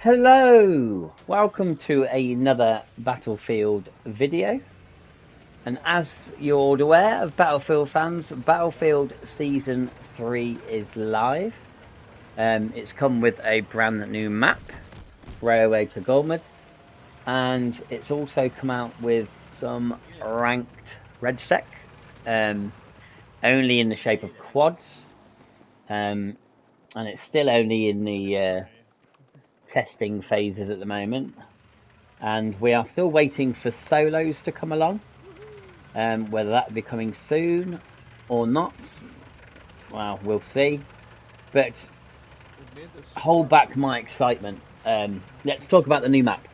Hello, welcome to another Battlefield video. And as you're all aware of Battlefield fans, Battlefield Season 3 is live. It's come with a brand new map, Railway to Gulmud, and it's also come out with some ranked red sec, only in the shape of quads, and it's still only in the testing phases at the moment. And we are still waiting for solos to come along. Whether that will be coming soon or not, well, we'll see. But hold back my excitement. Let's talk about the new map.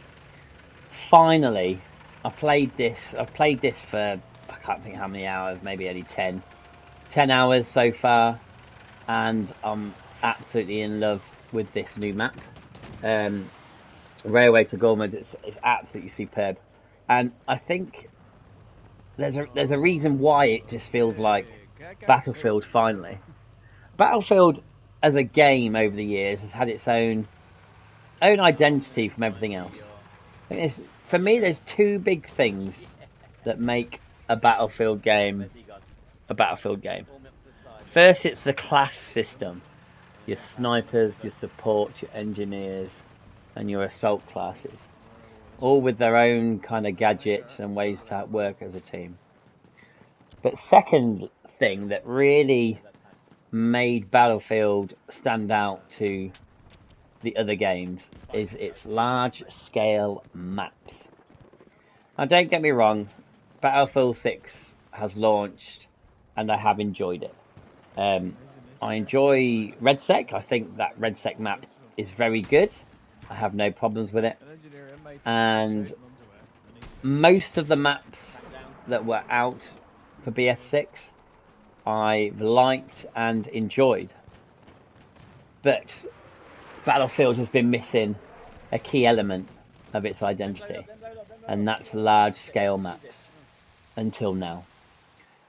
Finally, I've played this for, I can't think how many hours, maybe only 10 hours so far, and I'm absolutely in love with this new map. Railway to Gulmud is absolutely superb, and I think there's a reason why it just feels like Battlefield finally. Battlefield as a game over the years has had its own identity from everything else. I think for me, there's two big things that make a Battlefield game a Battlefield game. First, it's the class system. Your snipers, your support, your engineers, and your assault classes, all with their own kind of gadgets and ways to work as a team. But second thing that really made Battlefield stand out to the other games is its large scale maps. Now, don't get me wrong, Battlefield 6 has launched and I have enjoyed it. I enjoy RedSec. I think that RedSec map is very good. I have no problems with it. And most of the maps that were out for BF6 I've liked and enjoyed. But Battlefield has been missing a key element of its identity, and that's large scale maps until now.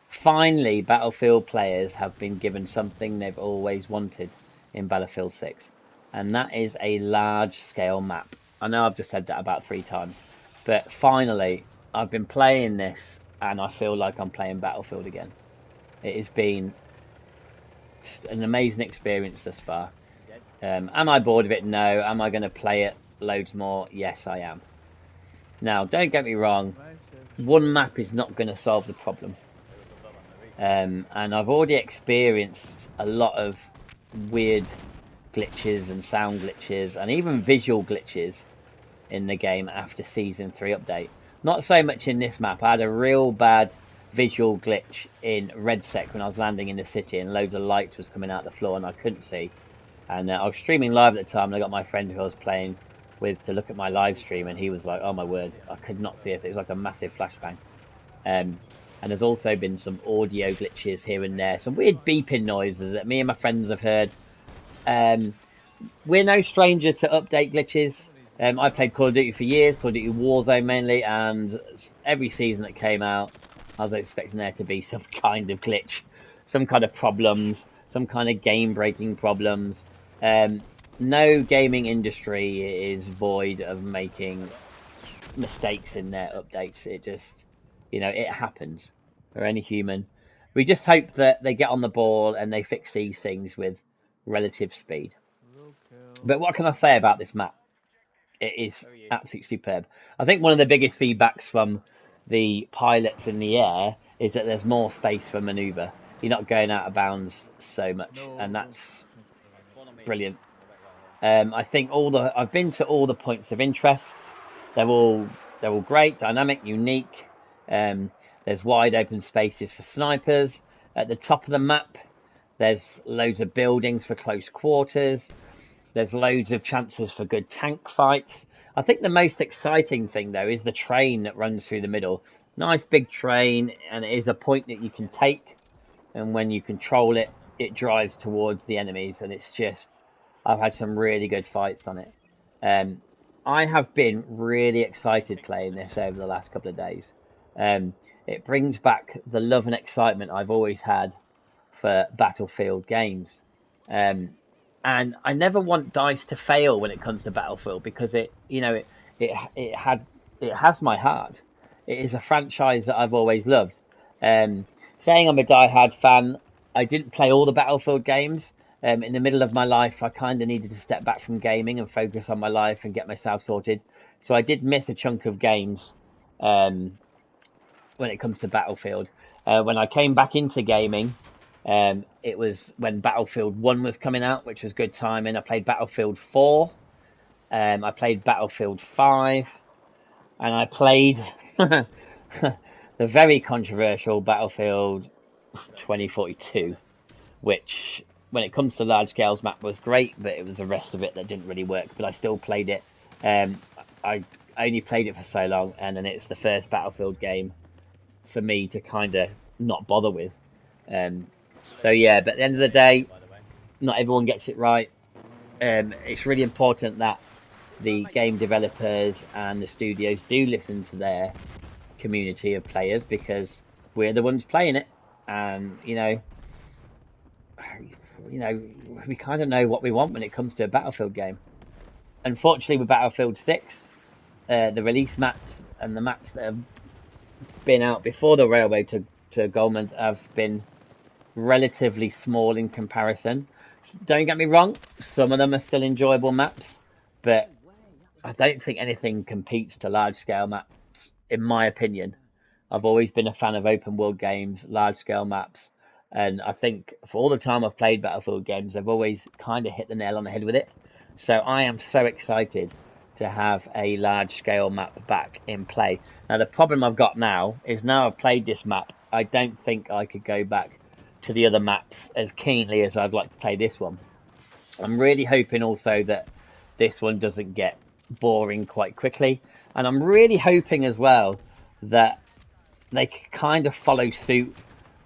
Finally, Battlefield players have been given something they've always wanted in Battlefield 6, and that is a large scale map. I know I've just said that about 3 times, but finally, I've been playing this and I feel like I'm playing Battlefield again. It has been just an amazing experience thus far. Am I bored of it? No. Am I going to play it loads more? Yes, I am. Now, don't get me wrong. One map is not going to solve the problem. And I've already experienced a lot of weird glitches and sound glitches and even visual glitches in the game after Season 3 update. Not so much in this map. I had a real bad visual glitch in RedSec when I was landing in the city and loads of light was coming out the floor and I couldn't see. And I was streaming live at the time and I got my friend who I was playing with to look at my live stream and he was like, oh my word, I could not see it. It was like a massive flashbang. And there's also been some audio glitches here and there, some weird beeping noises that me and my friends have heard. We're no stranger to update glitches. I've played Call of Duty for years, Call of Duty Warzone mainly, and every season that came out, I was expecting there to be some kind of glitch, some kind of problems, some kind of game-breaking problems. No gaming industry is void of making mistakes in their updates. It just, it happens for any human. We just hope that they get on the ball and they fix these things with relative speed. But what can I say about this map? It is absolutely superb. I think one of the biggest feedbacks from the pilots in the air is that there's more space for manoeuvre. You're not going out of bounds so much, and that's brilliant. I think I've been to all the points of interest. They're all great, dynamic, unique. There's wide open spaces for snipers. At the top of the map, there's loads of buildings for close quarters. There's loads of chances for good tank fights. I think the most exciting thing, though, is the train that runs through the middle. Nice big train, and it is a point that you can take. And when you control it, it drives towards the enemies, and it's just... I've had some really good fights on it. I have been really excited playing this over the last couple of days. It brings back the love and excitement I've always had for Battlefield games. And I never want DICE to fail when it comes to Battlefield because it it has my heart. It is a franchise that I've always loved. Um, Saying I'm a die-hard fan, I didn't play all the Battlefield games. In the middle of my life, I kind of needed to step back from gaming and focus on my life and get myself sorted. So I did miss a chunk of games um, when it comes to Battlefield. When I came back into gaming, it was when Battlefield 1 was coming out, which was good timing. I played Battlefield 4, I played Battlefield 5, and I played the very controversial Battlefield 2042, which, when it comes to large scales map, was great, but it was the rest of it that didn't really work. But I still played it. I only played it for so long, and then it's the first Battlefield game for me to kind of not bother with. Um, so yeah, but at the end of the day, not everyone gets it right. It's really important that the game developers and the studios do listen to their community of players because we're the ones playing it, and we kind of know what we want when it comes to a Battlefield game. Unfortunately, with Battlefield 6, the release maps and the maps that have been out before the railway to Gulmud have been relatively small in comparison. Don't get me wrong, some of them are still enjoyable maps, but I don't think anything competes to large scale maps, in my opinion. I've always been a fan of open world games, large scale maps, and I think for all the time I've played Battlefield games, I've always kind of hit the nail on the head with it. So I am so excited to have a large scale map back in play. Now, the problem I've got now I've played this map, I don't think I could go back to the other maps as keenly as I'd like to play this one. I'm really hoping also that this one doesn't get boring quite quickly. And I'm really hoping as well that they kind of follow suit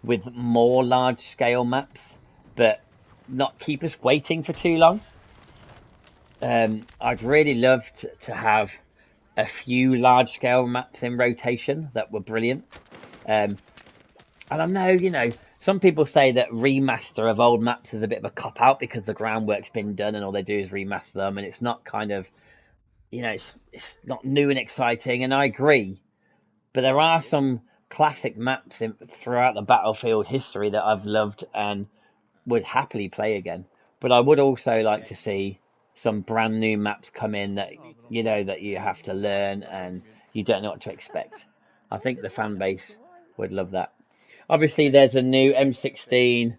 with more large scale maps, but not keep us waiting for too long. I'd really love to have a few large scale maps in rotation that were brilliant. Um, and I know, some people say that remaster of old maps is a bit of a cop out because the groundwork's been done and all they do is remaster them, and it's not kind of, it's not new and exciting. And I agree, but there are some classic maps throughout the Battlefield history that I've loved and would happily play again. But I would also like to see some brand new maps come in that that you have to learn and you don't know what to expect. I think the fan base would love that. Obviously, there's a new M16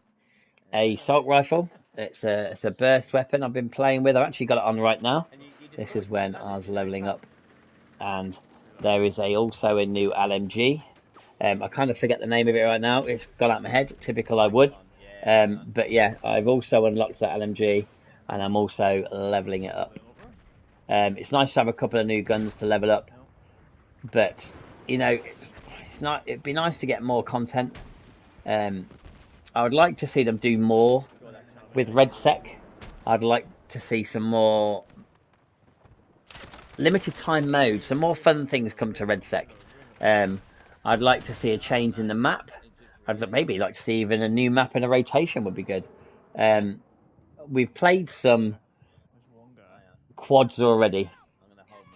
assault rifle. It's a burst weapon I've been playing with. I've actually got it on right now. This is when I was leveling up, and there is also a new LMG. I kind of forget the name of it right now. It's gone out of my head. Typical, I would. But yeah, I've also unlocked that LMG, and I'm also leveling it up. It's nice to have a couple of new guns to level up, but it's not. It'd be nice to get more content. Um, I would like to see them do more with RedSec. I'd like to see some more limited time modes, some more fun things come to RedSec. I'd like to see a change in the map. I'd maybe like to see even a new map and a rotation would be good. We've played some quads already.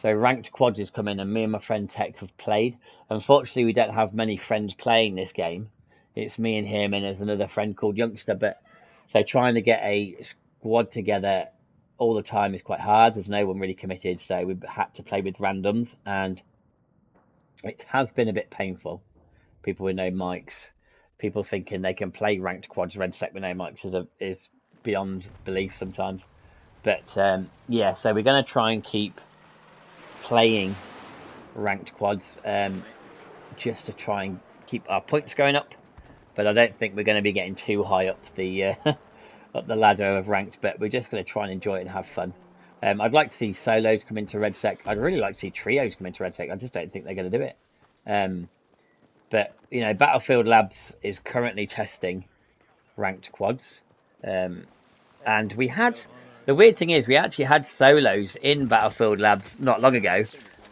So ranked quads is coming, and me and my friend Tech have played. Unfortunately, we don't have many friends playing this game. It's me and him, and there's another friend called Youngster. But so trying to get a squad together all the time is quite hard. There's no one really committed, so we've had to play with randoms, and it has been a bit painful. People with no mics, people thinking they can play ranked quads red sec with no mics is beyond belief sometimes. But yeah, so we're going to try and keep playing ranked quads just to try and keep our points going up. But I don't think we're going to be getting too high up the up the ladder of ranked. But we're just going to try and enjoy it and have fun. I'd like to see solos come into RedSec. I'd really like to see trios come into RedSec. I just don't think they're going to do it. But Battlefield Labs is currently testing ranked quads, and the weird thing is we actually had solos in Battlefield Labs not long ago,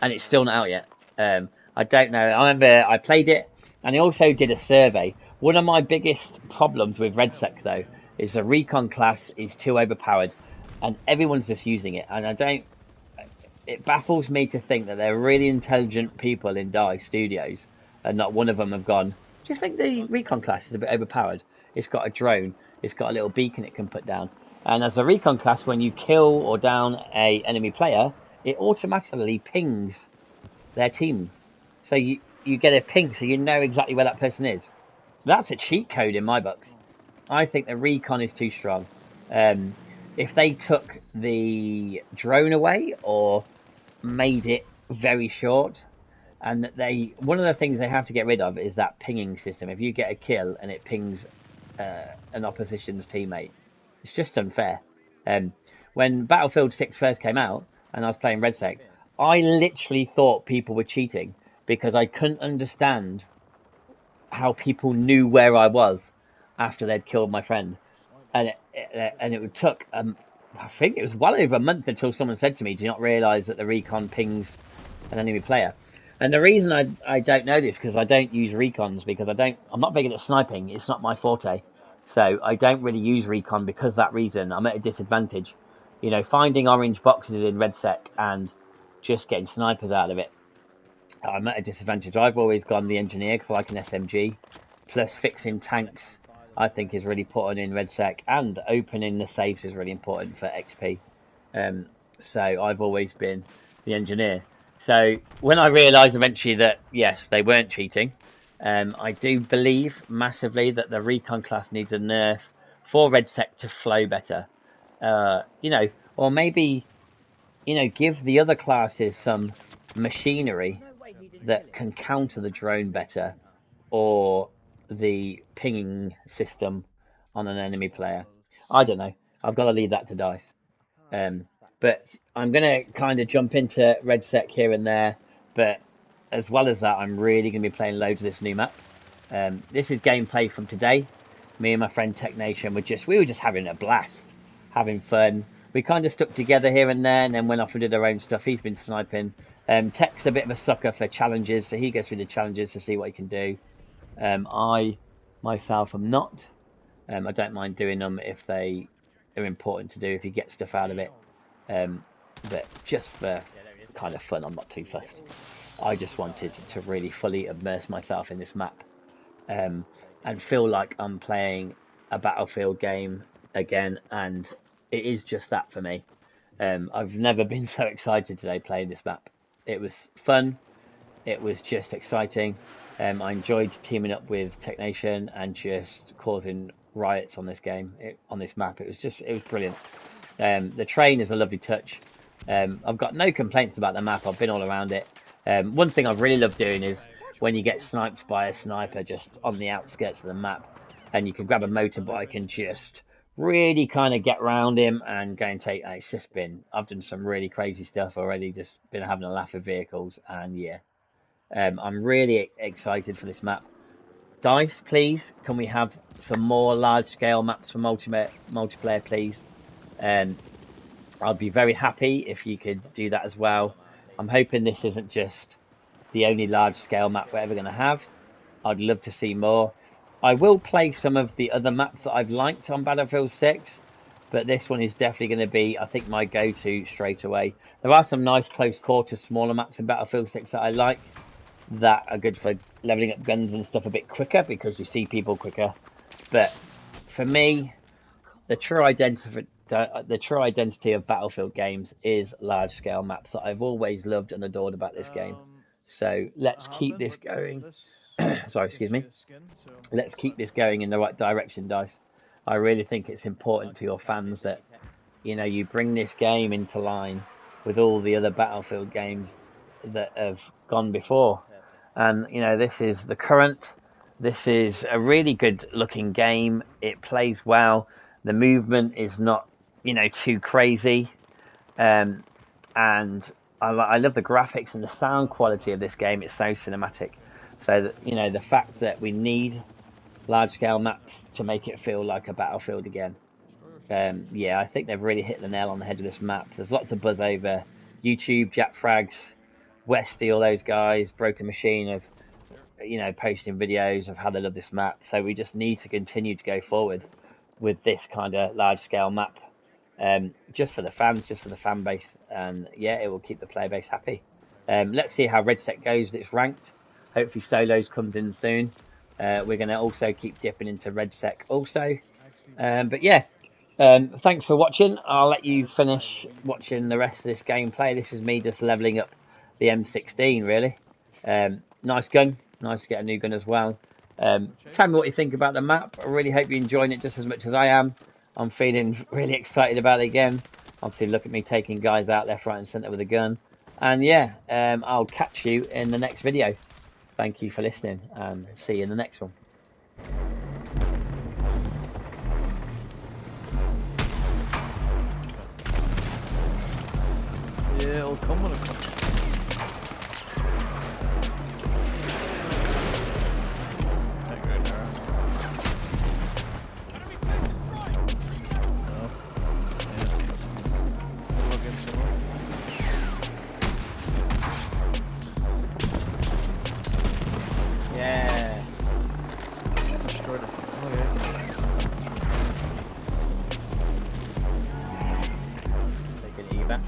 and it's still not out yet. I don't know. I remember I played it, and I also did a survey. One of my biggest problems with RedSec though is the recon class is too overpowered, and everyone's just using it. And I don't. It baffles me to think that there are really intelligent people in DICE Studios, and not one of them have gone. Do you think the recon class is a bit overpowered? It's got a drone. It's got a little beacon it can put down. And as a recon class, when you kill or down a enemy player, it automatically pings their team. So you get a ping, so you know exactly where that person is. That's a cheat code in my books. I think the recon is too strong. Um, if they took the drone away or made it very short, and they one of the things they have to get rid of is that pinging system. If you get a kill and it pings an opposition's teammate, it's just unfair. Um, when Battlefield 6 first came out and I was playing RedSec, I literally thought people were cheating because I couldn't understand how people knew where I was after they'd killed my friend, and it took I think it was well over a month until someone said to me, "Do you not realise that the recon pings an enemy player?" And the reason I don't know this because I don't use recons because I'm not big at sniping. It's not my forte, so I don't really use recon because of that reason. I'm at a disadvantage. You know, finding orange boxes in RedSec and just getting snipers out of it, I'm at a disadvantage. I've always gone the engineer because I like an SMG. Plus, fixing tanks, I think, is really important in RedSec, and opening the safes is really important for XP. Um, so I've always been the engineer. So when I realised eventually that yes, they weren't cheating, I do believe massively that the recon class needs a nerf for RedSec to flow better. You know, or maybe give the other classes some machinery that can counter the drone better or the pinging system on an enemy player. I don't know. I've got to leave that to DICE. Um, but I'm going to kind of jump into RedSec here and there. But as well as that, I'm really going to be playing loads of this new map. This is gameplay from today. Me and my friend Tech Nation we were just having a blast, having fun. We kind of stuck together here and there, and then went off and did our own stuff. He's been sniping. Tech's a bit of a sucker for challenges, so he goes through the challenges to see what he can do. I myself am not. I don't mind doing them if they are important to do, if you get stuff out of it. Um, but just for kind of fun, I'm not too fussed. I just wanted to really fully immerse myself in this map, um, and feel like I'm playing a Battlefield game again, and it is just that for me. I've never been so excited today playing this map. It was fun. It was just exciting. I enjoyed teaming up with Tech Nation and just causing riots on this game, on this map. It was brilliant. The train is a lovely touch. I've got no complaints about the map. I've been all around it. One thing I've really loved doing is when you get sniped by a sniper just on the outskirts of the map, and you can grab a motorbike and just really kind of get around him and go and take. It's just been. I've done some really crazy stuff already. Just been having a laugh with vehicles, and yeah, I'm really excited for this map. DICE, please, can we have some more large-scale maps for multiplayer, please? Um, I'd be very happy if you could do that as well. I'm hoping this isn't just the only large-scale map we're ever going to have. I'd love to see more. I will play some of the other maps that I've liked on Battlefield 6, but this one is definitely going to be, I think, my go-to straight away. There are some nice close quarters, smaller maps in Battlefield 6 that I like, that are good for leveling up guns and stuff a bit quicker because you see people quicker. But for me, the true identity of Battlefield games is large scale maps that I've always loved and adored about this game. So let's keep this going. Sorry, excuse me. Let's keep this going in the right direction, Dice. I really think it's important to your fans that you bring this game into line with all the other Battlefield games that have gone before. And this is the current. This is a really good looking game. It plays well. The movement is not too crazy, um, and I love the graphics and the sound quality of this game. It's so cinematic. So that, the fact that we need large scale maps to make it feel like a Battlefield again. Yeah, I think they've really hit the nail on the head with this map. There's lots of buzz over YouTube, Jack Frags, Westy, all those guys, Broken Machine of posting videos of how they love this map. So we just need to continue to go forward. with this kind of large scale map, just for the fans, just for the fan base, and yeah, it will keep the player base happy. Let's see how Red Set goes. It's ranked. Hopefully, solos comes in soon. We're going to also keep dipping into Red Sec also. But yeah, thanks for watching. I'll let you finish watching the rest of this gameplay. This is me just leveling up the M16, really. Nice gun. Nice to get a new gun as well. Tell me what you think about the map. I really hope you're enjoying it just as much as I am. I'm feeling really excited about it again. Obviously, look at me taking guys out left, right, and centre with a gun. And yeah, I'll catch you in the next video. Thank you for listening, and see you in the next one. Yeah, it'll come when it comes. Yeah. Destroyed it. Oh yeah. Take an evac.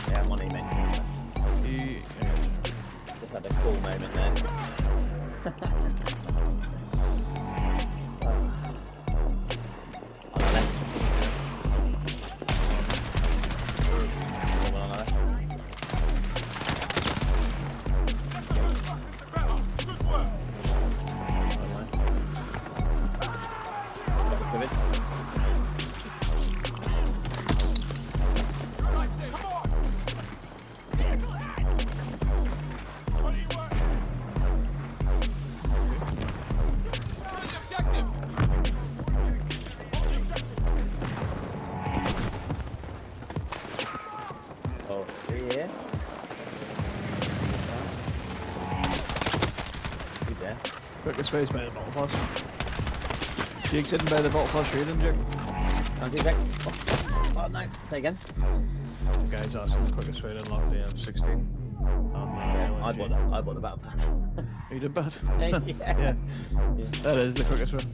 Yeah, I'm on email. Just had a cool moment there. Oh, yeah. You there? Quickest way is by the bottle plus. Jake didn't buy the bottle plus rating, Jake. Can't do that. Oh no, say again. The guy's asking the quickest way to unlock the M16. Yeah, I bought the battle pass. You did bad? Yeah. Yeah. That is the quickest way.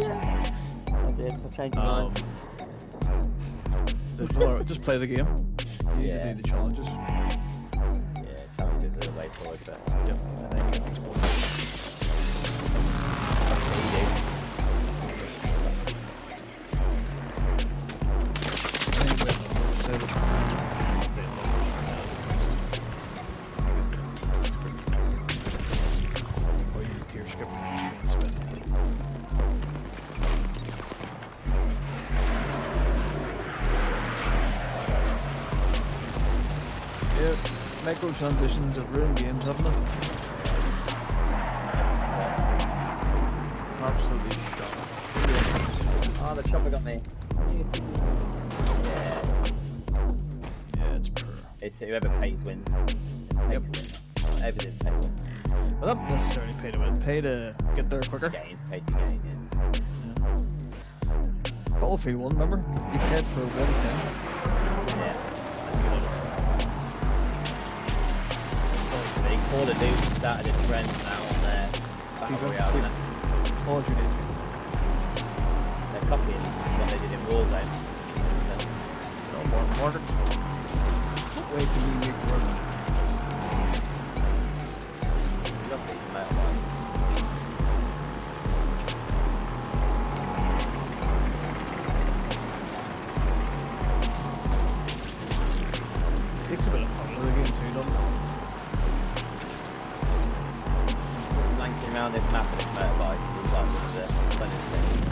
Yeah. I did. I changed my mind. Just play the game. You need to do the challenges. Yeah, challenges are the way forward, but Yep. And then you can explore. Yeah, micro transitions have ruined games, haven't they? Absolutely shot. Oh, the chopper got me. Yeah. Yeah, it's poor. It's whoever pays wins. Pay to win. Everything's pay to win. Well, not necessarily pay to win, pay to get there quicker. Pay to gain, yeah. Battlefield 1, remember? You paid for one thing. Yeah. Call of Duty started its trend now on their Battle Royale, isn't it? Call of Duty. They're copying what they did in Warzone. No more market. Wait till we make work. Love these motorbikes. Takes a bit of fun with the game too, doesn't it? Flanking around this map with this motorbike is like one of the funniest things.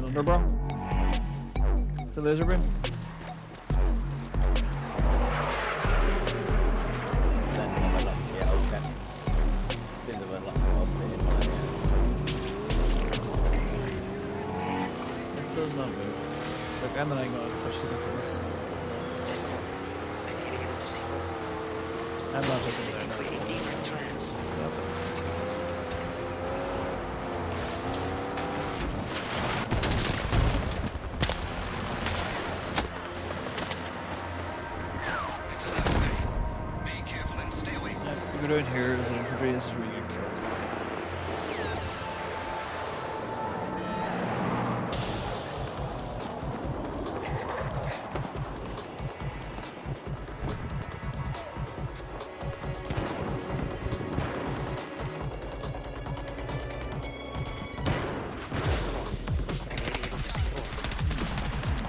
get under, bro? The laser beam? Yeah, okay. Seems a lot more speed in mine, It does not move. Look, and then I gotta push the button. I'm not looking there now. We're doing here as an infantry, this is really good.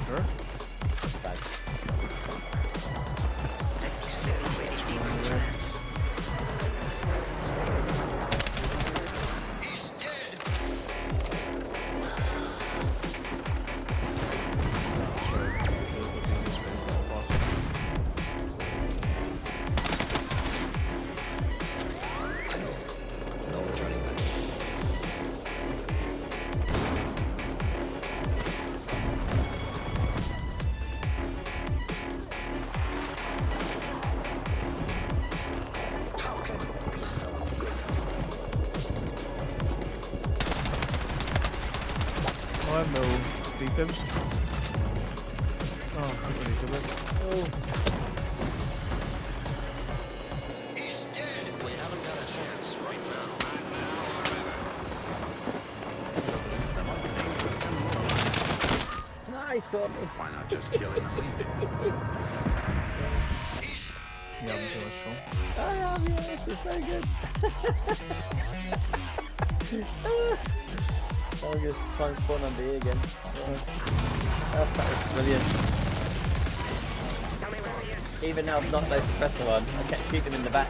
Sure. Oh, I have no defibs. Oh, I need to look. Oh. He's dead. We haven't got a chance right now. Nice one. Why not just kill him and leave him? Yeah, I'm so much fun. I am, yeah, this is so good. I'll just find fun on B again. That was brilliant. Even though I've not the special one, I kept shooting him in the back.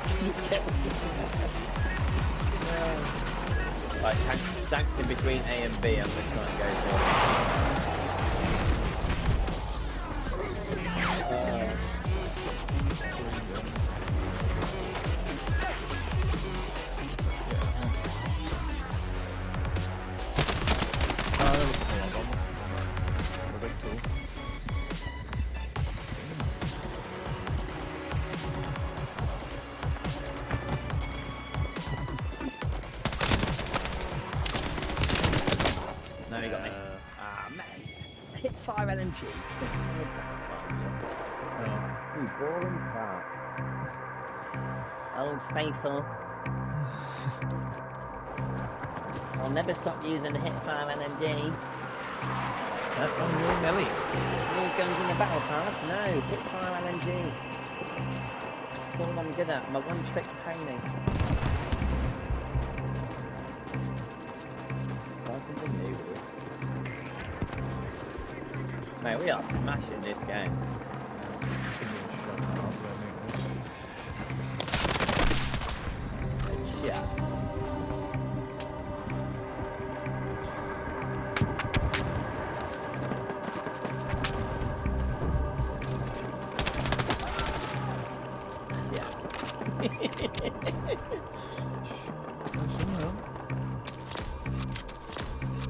Right, tanks in between A and B, I'm just trying to go for. No, he got me. Ah, man. Hit 5 LMG. You boring fart. Old faithful. I'll never stop using the hit 5 LMG. That on your Nelly. New guns in the battle pass? No, hit 5 LMG. That's all I'm good at. My one trick pony. Try something new. Mate, we are smashing this game. Yeah.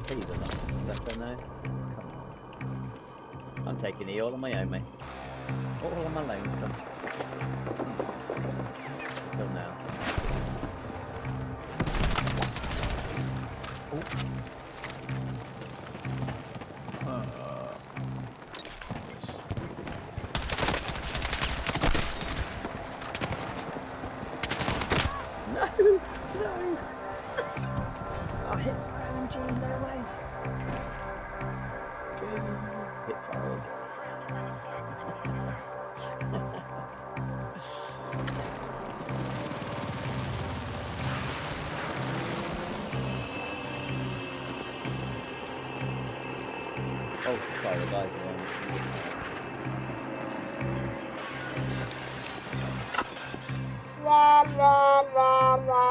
Please do not. That's a no. Come on. I'm taking E all on my own, mate. All on my lonesome. Till now. No! No! I hit fire LMG, no way! Hit fire. Oh, sorry, the guys are on. La la la la.